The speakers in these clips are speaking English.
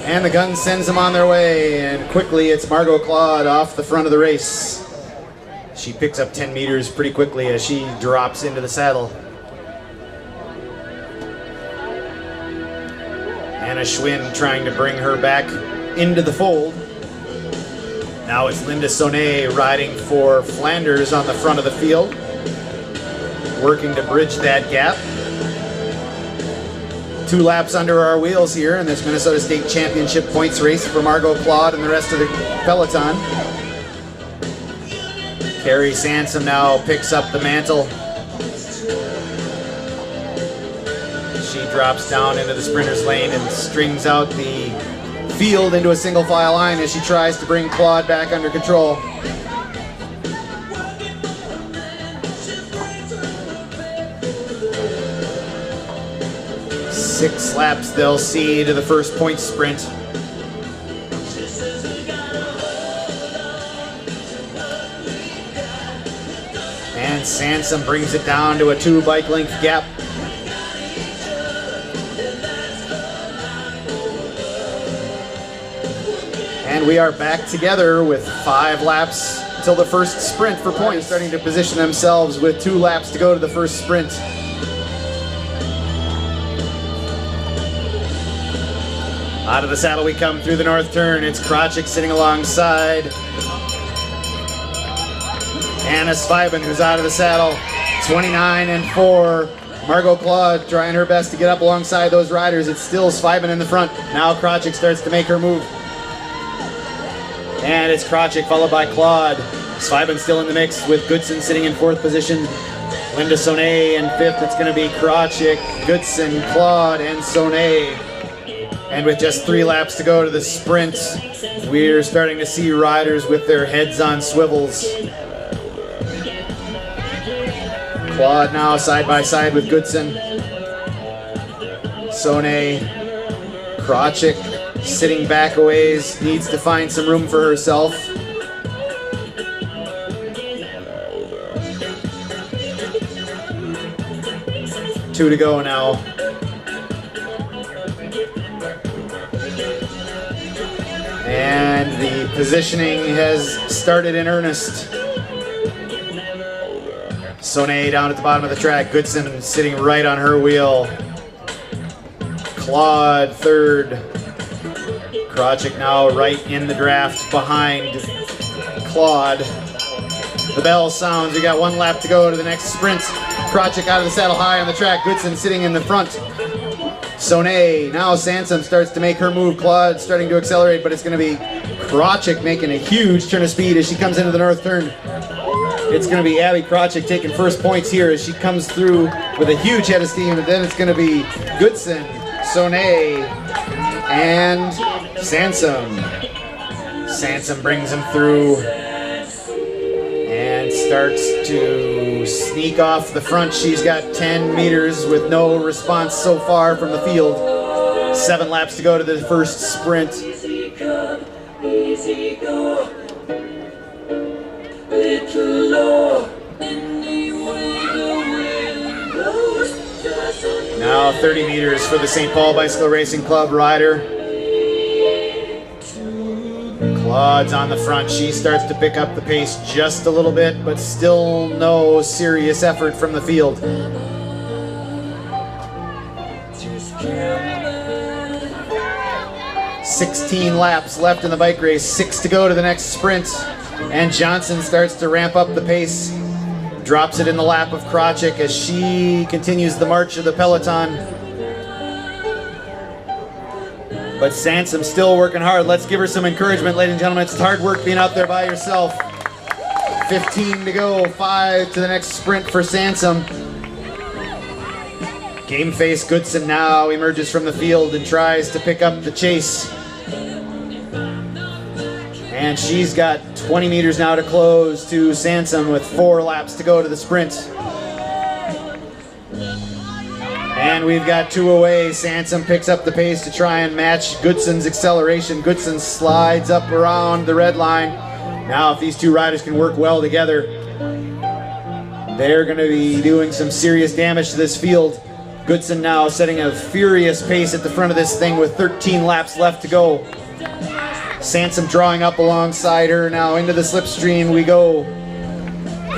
And the gun sends them on their way, and quickly it's Margot Claude off the front of the race. She picks up 10 meters pretty quickly as she drops into the saddle. Anna Schwinn trying to bring her back into the fold. Now it's Linda Sonnet riding for Flanders on the front of the field, working to bridge that gap. 2 laps under our wheels here in this Minnesota State Championship points race for Margot Claude and the rest of the peloton. Carrie Sansom now picks up the mantle. She drops down into the sprinter's lane and strings out the field into a single file line as she tries to bring Claude back under control. Six laps they'll see to the first point sprint. And Sansom brings it down to a 2 bike length gap. And we are back together with 5 laps until the first sprint for points, starting to position themselves with 2 laps to go to the first sprint. Out of the saddle we come through the north turn. It's Krachik sitting alongside Anna Sviben, who's out of the saddle. 29-4. Margot Claude trying her best to get up alongside those riders. It's still Sviben in the front. Now Krachik starts to make her move. And it's Krachik followed by Claude. Sviben still in the mix with Goodson sitting in 4th position. Linda Sonnet in 5th. It's going to be Krachik, Goodson, Claude, and Sonnet. And with just 3 laps to go to the sprint, we're starting to see riders with their heads on swivels. Claude now side by side with Goodson. Sonnet, Krachik sitting back a ways, needs to find some room for herself. Two to go now. And the positioning has started in earnest. Sonnet down at the bottom of the track. Goodson sitting right on her wheel. Claude 3rd. Krachik now right in the draft behind Claude. The bell sounds. We got 1 lap to go to the next sprint. Krachik out of the saddle high on the track. Goodson sitting in the front. Sonnet, now Sansom starts to make her move. Claude starting to accelerate, but it's going to be Krachik making a huge turn of speed as she comes into the north turn. It's going to be Abby Krachik taking first points here as she comes through with a huge head of steam, and then it's going to be Goodson, Sonnet, and Sansom. Sansom brings him through and starts to sneak off the front. She's got 10 meters with no response so far from the field. 7 laps to go to the first sprint. Now 30 meters for the St. Paul Bicycle Racing Club rider. Claude's on the front. She starts to pick up the pace just a little bit, but still no serious effort from the field. "16 laps left in the bike race, 6 to go to the next sprint. And Johnson starts to ramp up the pace. Drops it in the lap of Krachik as she continues the march of the peloton. But Sansom still working hard. Let's give her some encouragement, ladies and gentlemen. It's hard work being out there by yourself. 15 to go, 5 to the next sprint for Sansom. Game face Goodson now emerges from the field and tries to pick up the chase. And she's got 20 meters now to close to Sansom with 4 laps to go to the sprint. And we've got 2 away. Sansom picks up the pace to try and match Goodson's acceleration. Goodson slides up around the red line. Now if these 2 riders can work well together, they're going to be doing some serious damage to this field. Goodson now setting a furious pace at the front of this thing with 13 laps left to go. Sansom drawing up alongside her now into the slipstream we go.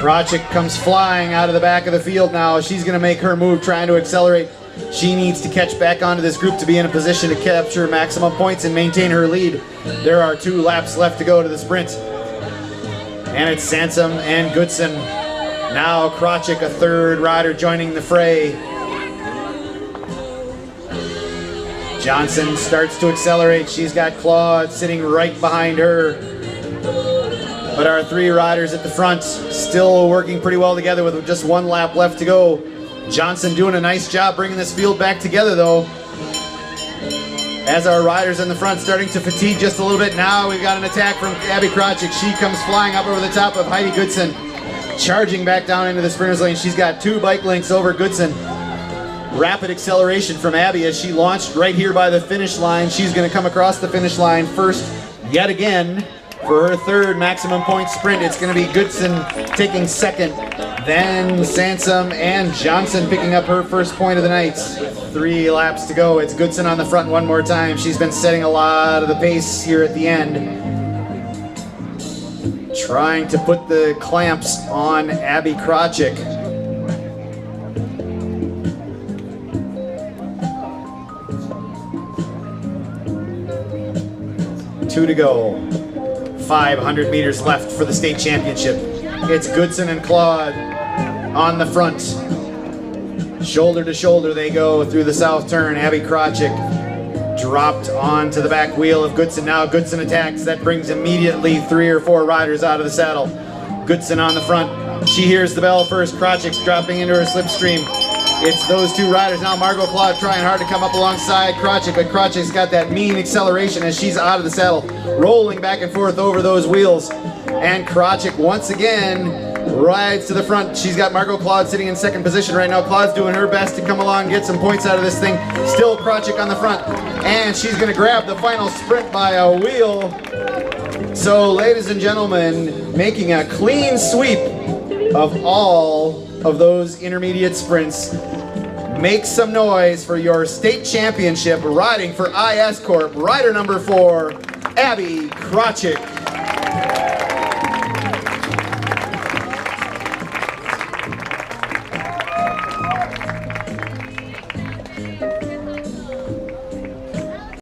Krachik comes flying out of the back of the field now. She's going to make her move, trying to accelerate. She needs to catch back onto this group to be in a position to capture maximum points and maintain her lead. There are 2 laps left to go to the sprint. And it's Sansom and Goodson. Now Krachik, a third rider, joining the fray. Johnson starts to accelerate. She's got Claude sitting right behind her. But our 3 riders at the front still working pretty well together with just 1 lap left to go. Johnson doing a nice job bringing this field back together though. As our riders in the front starting to fatigue just a little bit. Now we've got an attack from Abby Krachik. She comes flying up over the top of Heidi Goodson. Charging back down into the sprinter's lane. She's got 2 bike lengths over Goodson. Rapid acceleration from Abby as she launched right here by the finish line. She's going to come across the finish line first yet again for her 3rd maximum point sprint. It's going to be Goodson taking 2nd. Then Sansom and Johnson picking up her first point of the night. 3 laps to go. It's Goodson on the front one more time. She's been setting a lot of the pace here at the end. Trying to put the clamps on Abby Krachik. 2 to go. 500 meters left for the state championship. It's Goodson and Claude on the front. Shoulder to shoulder they go through the south turn. Abby Krachik dropped onto the back wheel of Goodson. Now Goodson attacks. That brings immediately 3 or 4 riders out of the saddle. Goodson on the front. She hears the bell first. Krachik's dropping into her slipstream. It's those 2 riders now. Margot Claude trying hard to come up alongside Krachik, but Krachik's got that mean acceleration as she's out of the saddle, rolling back and forth over those wheels. And Krachik once again rides to the front. She's got Margot Claude sitting in 2nd position right now. Claude's doing her best to come along and get some points out of this thing. Still Krachik on the front, and she's going to grab the final sprint by a wheel. So, ladies and gentlemen, making a clean sweep of all of those intermediate sprints. Make some noise for your state championship riding for IS Corp. Rider number 4, Abby Krachik.